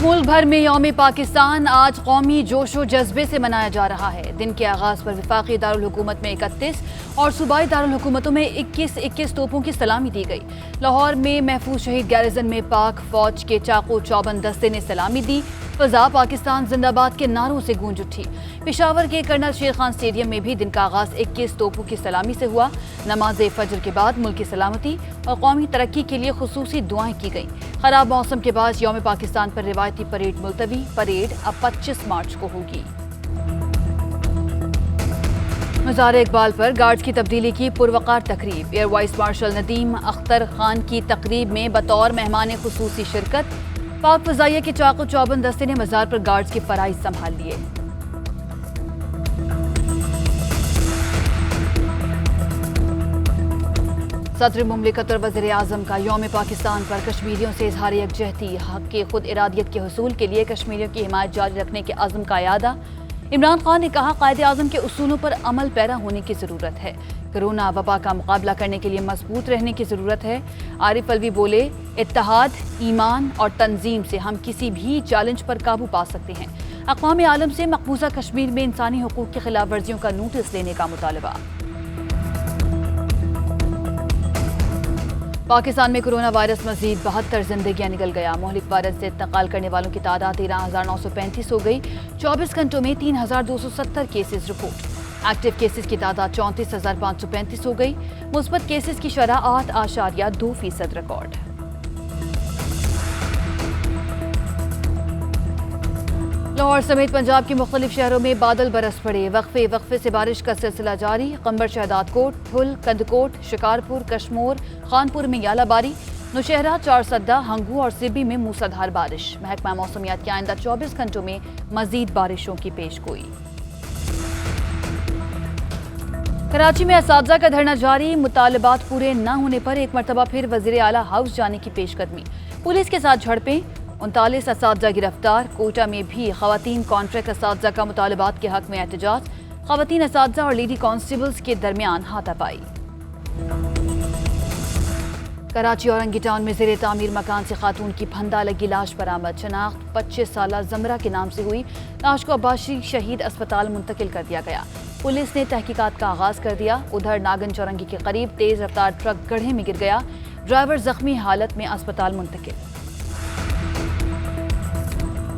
मुल्क भर में यौम पाकिस्तान आज कौमी जोश व जज्बे से मनाया जा रहा है। दिन के आगाज पर वफाकी दारुल हुकूमत में 31 और सूबाई दारुल हुकूमतों में 21 तोपों की सलामी दी गई। लाहौर में महफूज शहीद गैरिजन में पाक फौज के चाको चौबंद दस्ते ने सलामी दी। फजा पाकिस्तान जिंदाबाद के नारों से गूंज उठी। पेशावर के कर्नल शेर खान स्टेडियम में भी दिन का आगाज 21 तोपों की सलामी से हुआ। नमाज फजर के बाद मुल्क की सलामती और कौमी तरक्की के लिए खुसूसी दुआएं की गईं। खराब मौसम के बाद यौम पाकिस्तान पर रिवायती परेड मुलतवी। परेड अब 25 मार्च को होगी। मज़ार इकबाल पर गार्ड्स की तब्दीली की पुरवकार तकरीब। Air vice marshal Nadeem Akhtar Khan की तकरीब में बतौर मेहमान खुसूसी शिरकत। पाक फजाइया के चाको चौबंद दस्ते ने मज़ार पर गार्ड्स के फराइज संभाल लिए। सदर मुमलिकत और वज़ीर आज़म का यौम पाकिस्तान पर कश्मीरियों से इजहार यकजहती। हक के खुद इरादियत के हुसूल के लिए कश्मीरियों की हिमायत जारी रखने के अज़्म का यादा। इमरान खान ने कहा, कायदे आज़म के उसूलों पर अमल पैरा होने की ज़रूरत है। कोरोना वबा का मुकाबला करने के लिए मजबूत रहने की ज़रूरत है। आरिफ अलवी बोले, इत्तेहाद, ईमान और तंजीम से हम किसी भी चैलेंज पर काबू पा सकते हैं। अक़वाम आलम से मकबूजा कश्मीर में इंसानी हुकूक की खिलाफ वर्जियों का नोटिस लेने का मुतालबा। पाकिस्तान में कोरोना वायरस मजीद 72 जिंदगियां निकल गया। मोहलिक वायरस से इंतकाल करने वालों की तादाद 13,935 हो गई। 24 घंटों में 3,270 केसेस रिपोर्ट। एक्टिव केसेस की तादाद 34,535 हो गई। मुस्बत केसेस की शरह 8.2% रिकॉर्ड। लाहौर समेत पंजाब के मुख्तलिफ शहरों में बादल बरस पड़े। वक्फे से बारिश का सिलसिला जारी। कंबर, शहदाद कोट, ठुल, कंदकोट, शिकारपुर, कश्मोर, खानपुर में यालाबारी। नौशहरा, चारसद्दा, हंगू और सिब्बी में मूसलाधार बारिश। महकमा मौसमियात की आइंदा 24 घंटों में मजीद बारिशों की पेशगोई। कराची में असातिज़ा का धरना जारी। मुतालबात पूरे न होने पर एक मरतबा फिर वज़ीर आला हाउस जाने की पेशकदमी। पुलिस के साथ झड़पें। 39 असातिज़ा गिरफ्तार। कोटा में भी ख़वातीन कॉन्ट्रैक्ट असातिज़ा का मुतालबात के हक में एहतजाज। ख़वातीन असातिज़ा और लेडी कांस्टेबल्स के दरमियान हाथापाई। कराची औरंगी टाउन में ज़ेरे तामीर मकान से खातून की फंदा लगी लाश बरामद। शनाख्त 25 साला जमरा के नाम से हुई। लाश को अब्बासी शहीद अस्पताल मुंतकिल कर दिया गया। पुलिस ने तहकीकात का आगाज कर दिया। उधर नागन चौरंगी के करीब तेज रफ्तार ट्रक गड्ढे में गिर गया। ड्राइवर जख्मी हालत में अस्पताल मुंतकिल।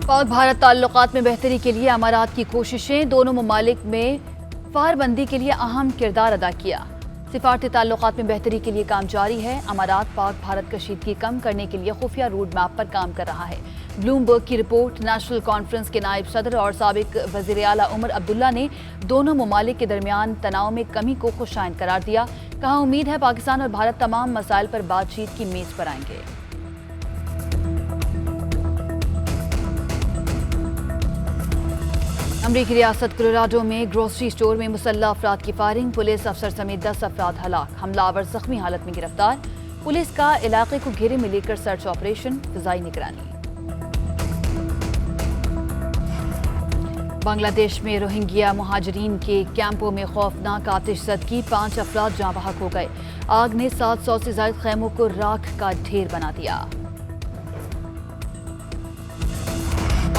पाक भारत ताल्लुकात में बेहतरी के लिए अमारात की कोशिशें। दोनों ममालिक में फारबंदी के लिए अहम किरदार अदा किया। सिफारती ताल्लुकात में बेहतरी के लिए काम जारी है। अमारात पाक भारत कशीदगी कम करने के लिए खुफिया रोड मैप पर काम कर रहा है। ब्लूमबर्ग की रिपोर्ट। नेशनल कॉन्फ्रेंस के नायब सदर और साबिक वज़ीर आला उमर अब्दुल्ला ने दोनों ममालिक के दरमियान तनाव में कमी को खुशाइन करार दिया। कहा, उम्मीद है पाकिस्तान और भारत तमाम मसाइल पर बातचीत की मेज पर आएंगे। अमरीकी रियासत कोलोराडो में ग्रोसरी स्टोर में मुसल्लह अफराद की फायरिंग। पुलिस अफसर समेत 10 अफराद हलाक। हमलावर जख्मी हालत में गिरफ्तार। पुलिस का इलाके को घेरे में लेकर सर्च ऑपरेशन। फिजाई निगरानी। बांग्लादेश में रोहिंग्या मुहाजिरीन के कैंपों में खौफनाक आतिशज़दगी। 5 अफराद जाँ बहक हो गए। आग ने 700 से ज्यादा खैमों को राख का ढेर बना दिया।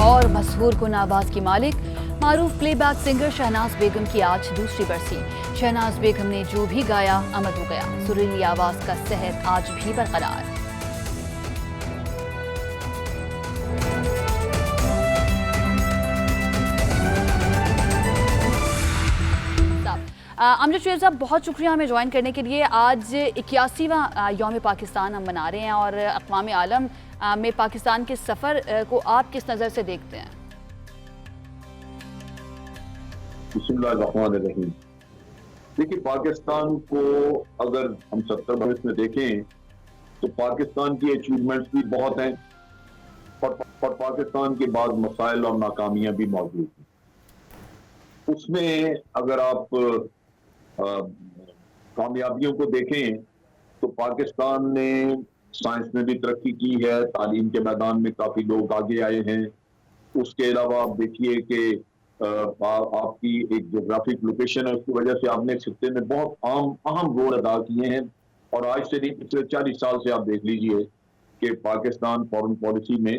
और मशहूर गुन आवाज की मालिक मारूफ प्लेबैक सिंगर शहनाज बेगम की आज दूसरी बरसी। शहनाज बेगम ने जो भी गाया अमर हो गया। सुरीली आवाज का सहर आज भी बरकरार। अमजद शेर साहब, बहुत शुक्रिया हमें ज्वाइन करने के लिए। आज 81वां यौम पाकिस्तान हम मना रहे हैं और अक़वाम आलम में पाकिस्तान के सफ़र को आप किस नज़र से देखते हैं? बिस्मिल्लाहिर्रहमानिर्रहीम। देखिए, पाकिस्तान को अगर हम 70 बरस में देखें तो पाकिस्तान की अचीवमेंट्स भी बहुत हैं और पाकिस्तान के बाद मसाइल और नाकामियां भी मौजूद हैं। उसमें अगर आप कामयाबियों को देखें तो पाकिस्तान ने साइंस में भी तरक्की की है। तालीम के मैदान में काफ़ी लोग आगे आए हैं। उसके अलावा आप देखिए कि आपकी एक जोग्राफिक लोकेशन है, उसकी वजह से आपने खित्ते में बहुत अहम रोल अदा किए हैं। और आज से नहीं, पिछले 40 साल से आप देख लीजिए कि पाकिस्तान फॉरेन पॉलिसी में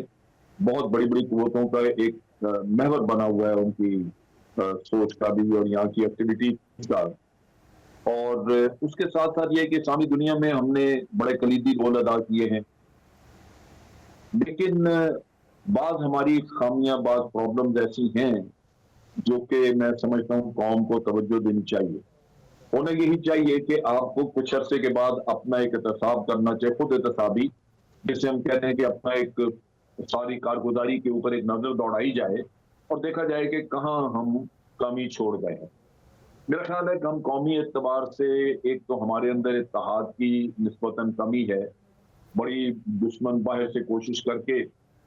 बहुत बड़ी बड़ी कुव्वतों का एक महवर बना हुआ है उनकी सोच का भी और यहाँ की एक्टिविटी का। और उसके साथ साथ ये है कि इस्लामी दुनिया में हमने बड़े कलीदी रोल अदा किए हैं, लेकिन बाज हमारी खामियां, बाज प्रॉब्लम्स ऐसी हैं जो कि मैं समझता हूँ कौम को तवज्जो देनी चाहिए। होना यही चाहिए कि आपको कुछ अरसे के बाद अपना एक एहतसाब करना चाहिए, खुद एहतसाबी, जिसे हम कहते हैं कि अपना एक सारी कारगुजारी के ऊपर एक नजर दौड़ाई जाए और देखा जाए कि कहाँ हम कमी छोड़ गए हैं। मेरा ख्याल है कि हम कौमी एतबार से एक तो हमारे अंदर इत्तेहाद की निस्बतन कमी है, बड़ी दुश्मन बाहर से कोशिश करके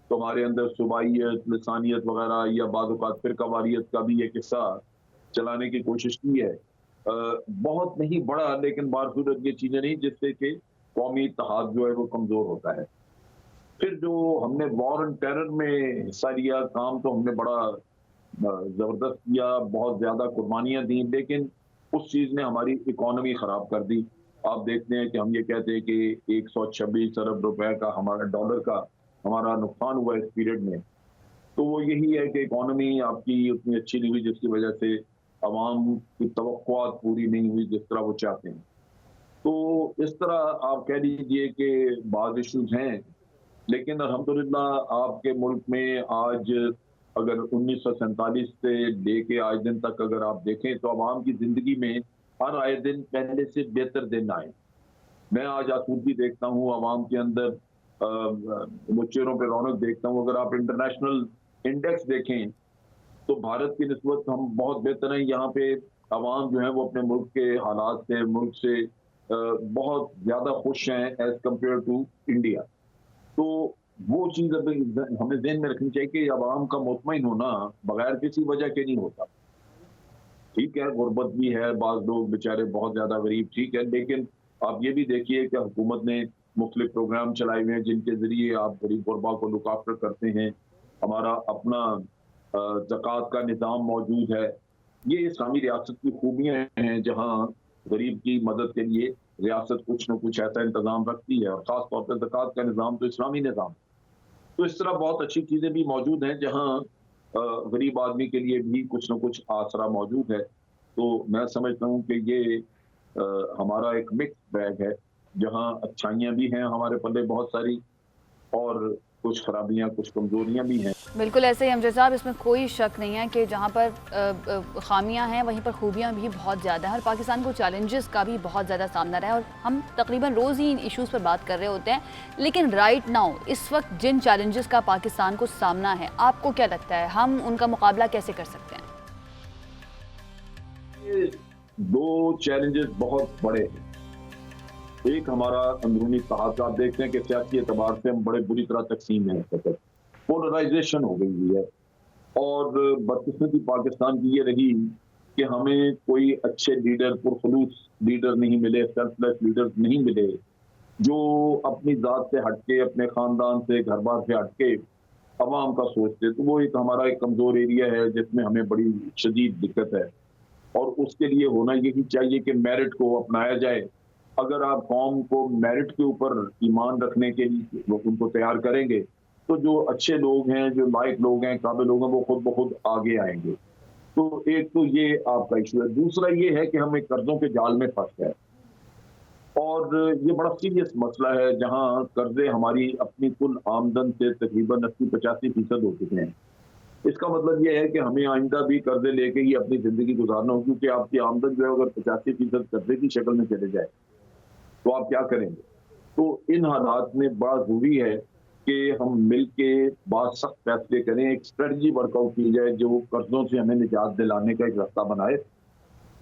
तो हमारे अंदर सुबाइयत, लिसानियत वगैरह या बाद औक़ात फिरकावारियत का भी एक हिस्सा चलाने की कोशिश की है। बहुत नहीं बड़ा, लेकिन बासूरत ये चीजें नहीं जिससे कि कौमी इत्तेहाद जो है वो कमजोर होता है। फिर जो हमने वॉर एंड टेरर में हिस्सा लिया, काम तो हमने बड़ा जबरदस्त किया, बहुत ज्यादा कुर्बानियां दी, लेकिन उस चीज ने हमारी इकोनॉमी खराब कर दी। आप देखते हैं कि हम ये कहते हैं कि 126 अरब रुपए का हमारा डॉलर का हमारा नुकसान हुआ इस पीरियड में। तो वो यही है कि इकोनॉमी आपकी उतनी अच्छी नहीं हुई जिसकी वजह से अवाम की तवक्कुआत पूरी नहीं हुई जिस तरह वो चाहते हैं। तो इस तरह आप कह लीजिए कि बाज़ इश्यूज हैं, लेकिन अल्हम्दुलिल्लाह आपके मुल्क में आज अगर 1947 से लेके आज दिन तक अगर आप देखें तो अवाम की जिंदगी में हर आए दिन पहले से बेहतर दिन आए। मैं आज आसूदगी देखता हूँ अवाम के अंदर, वो चेहरों पे रौनक देखता हूँ। अगर आप इंटरनेशनल इंडेक्स देखें तो भारत की निस्बत हम बहुत बेहतर हैं। यहाँ पे अवाम जो है वो अपने मुल्क के हालात से, मुल्क से बहुत ज्यादा खुश हैं एज कम्पेयर टू इंडिया। तो वो चीज अब हमें ध्यान में रखनी चाहिए कि अवाम का मुतमईन होना बगैर किसी वजह के नहीं होता। ठीक है, गुर्बत भी है, बाज लोग बेचारे बहुत ज्यादा गरीब, ठीक है, लेकिन आप ये भी देखिए कि हुकूमत ने मुख्तलिफ प्रोग्राम चलाए हुए हैं जिनके जरिए आप गरीब गुरबा को लुक आफ्टर करते हैं। हमारा अपना ज़कात का निज़ाम मौजूद है। ये इस्लामी रियासत की खूबियाँ हैं जहाँ गरीब की मदद के लिए रियासत कुछ न कुछ ऐसा इंतज़ाम रखती है और ख़ास तौर पर ज़कात का निज़ाम तो इस्लामी निज़ाम। तो इस तरह बहुत अच्छी चीज़ें भी मौजूद हैं जहाँ गरीब आदमी के लिए भी कुछ न कुछ आसरा मौजूद है। तो मैं समझता हूँ कि ये हमारा एक मिक्स बैग है जहाँ अच्छाइयाँ भी हैं हमारे पल्ले बहुत सारी और कुछ खराबियाँ, कुछ कमज़ोरियाँ भी हैं। बिल्कुल ऐसे ही अमजद साहब, इसमें कोई शक नहीं है कि जहाँ पर खामियां हैं वहीं पर खूबियां भी बहुत ज़्यादा हैं और पाकिस्तान को चैलेंजेस का भी बहुत ज़्यादा सामना रहा है और हम तकरीबन रोज़ ही इन इश्यूज़ पर बात कर रहे होते हैं। लेकिन राइट नाउ इस वक्त जिन चैलेंजेस का पाकिस्तान को सामना है, आपको क्या लगता है हम उनका मुकाबला कैसे कर सकते हैं? ये दो चैलेंजेस बहुत बड़े हैं। एक हमारा अंदरूनी इत्तेहाद, आप देखते हैं कि सियासी एतबार से हम बड़े बुरी तरह तकसीम हैं, पोलराइजेशन हो गई हुई है। और बदकिस्मती पाकिस्तान की ये रही कि हमें कोई अच्छे लीडर, पुरखलूस लीडर नहीं मिले, सेल्फलेस लीडर नहीं मिले जो अपनी जात से हटके, अपने खानदान से, घर बार से हटके अवाम का सोचते। तो वो एक हमारा एक कमजोर एरिया है जिसमें हमें बड़ी शदीद दिक्कत है और उसके लिए होना यही चाहिए कि मेरिट को अपनाया जाए। अगर आप कौम को मेरिट के ऊपर ईमान रखने के लिए उनको तैयार करेंगे तो जो अच्छे लोग हैं, जो लायक लोग हैं, काबिल लोग हैं, वो खुद ब खुद आगे आएंगे। तो एक तो ये आपका इशू है। दूसरा ये है कि हम एक कर्जों के जाल में फंस गए और ये बड़ा सीरियस मसला है जहां कर्जे हमारी अपनी कुल आमदन से तकरीबन 80-85% हो चुके हैं। इसका मतलब ये है कि हमें आइंदा भी कर्जे लेके ही अपनी जिंदगी गुजारना हो, क्योंकि आपकी आमदन जो है अगर 85% कर्जे की शक्ल में चले जाए तो आप क्या करेंगे। तो इन हालात में बड़ा जरूरी है कि हम मिल के बहुत सख्त फैसले करें, एक स्ट्रेटजी वर्कआउट की जाए जो कर्जों से हमें निजात दिलाने का एक रास्ता बनाए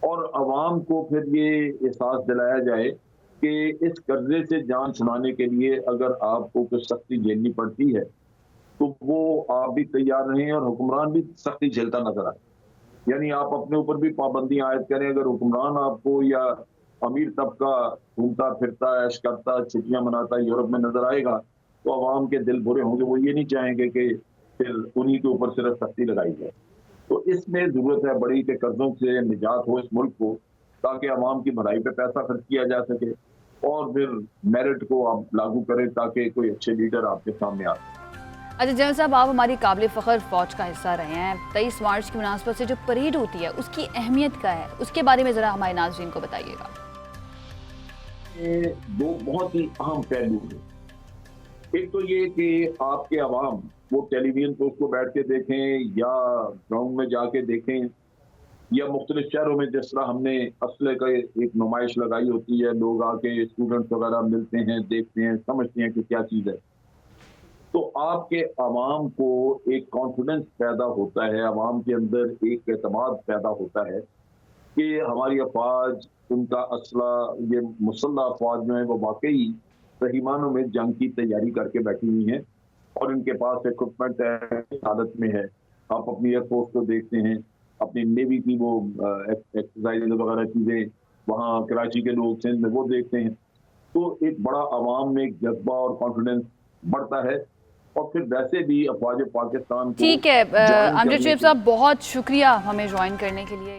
और आवाम को फिर ये एहसास दिलाया जाए कि इस कर्जे से जान छुड़ाने के लिए अगर आपको कुछ सख्ती झेलनी पड़ती है तो वो आप भी तैयार रहें और हुक्मरान भी सख्ती झेलता नजर आए। यानी आप अपने ऊपर भी पाबंदियां आयद करें। अगर हुक्मरान आपको या अमीर तबका घूमता फिरता, ऐश करता, छुट्टियां मनाता यूरोप में नजर आएगा तो आवाम के दिल बुरे होंगे। वो ये नहीं चाहेंगे कि फिर उन्हीं के ऊपर सिर्फ सख्ती लगाई जाए। तो इसमें जरूरत है बड़ी के कर्जों से निजात हो इस मुल्क को, ताकि आवाम की भलाई पे पैसा खर्च किया जा सके और फिर मेरिट को आप लागू करें ताकि कोई अच्छे लीडर आपके सामने आ सके। अच्छा जनरल साहब, आप हमारी काबिल फ़ख्र फ़ौज का हिस्सा रहे हैं। 23 मार्च की मुनासबत से जो परेड होती है उसकी अहमियत क्या है, उसके बारे में ज़रा हमारे नाज़रीन को बताइएगा। ये दो बहुत ही अहम पहलू हैं। एक तो ये कि आपके अवाम वो टेलीविजन पे उसको बैठ के देखें या ग्राउंड में जाके देखें या मुख्तलिफ शहरों में जिस तरह हमने असले का एक नुमाइश लगाई होती है, लोग आके स्टूडेंट्स वगैरह मिलते हैं, देखते हैं, समझते हैं कि क्या चीज़ है। तो आपके अवाम को एक कॉन्फिडेंस पैदा होता है, अवाम के अंदर एक एतमाद पैदा होता है कि हमारी अफवाज, उनका असला, ये मुसल्लह अफवाज जो है वो वाकई सही मानों में जंग की तैयारी करके बैठी हुई हैं और इनके पास इक्विपमेंट ऐसी हालत में है। आप अपनी एयरफोर्स को देखते हैं, अपनी नेवी की वो एक्सरसाइज वगैरह चीज़ें वहाँ कराची के लोग सिंध में वो देखते हैं। तो एक बड़ा अवाम में एक जज्बा और कॉन्फिडेंस बढ़ता है और फिर वैसे भी अफवाज पाकिस्तान को ठीक है ज्वाइन अमजद करने शेख की साहब, बहुत शुक्रिया हमें ज्वाइन करने के लिए।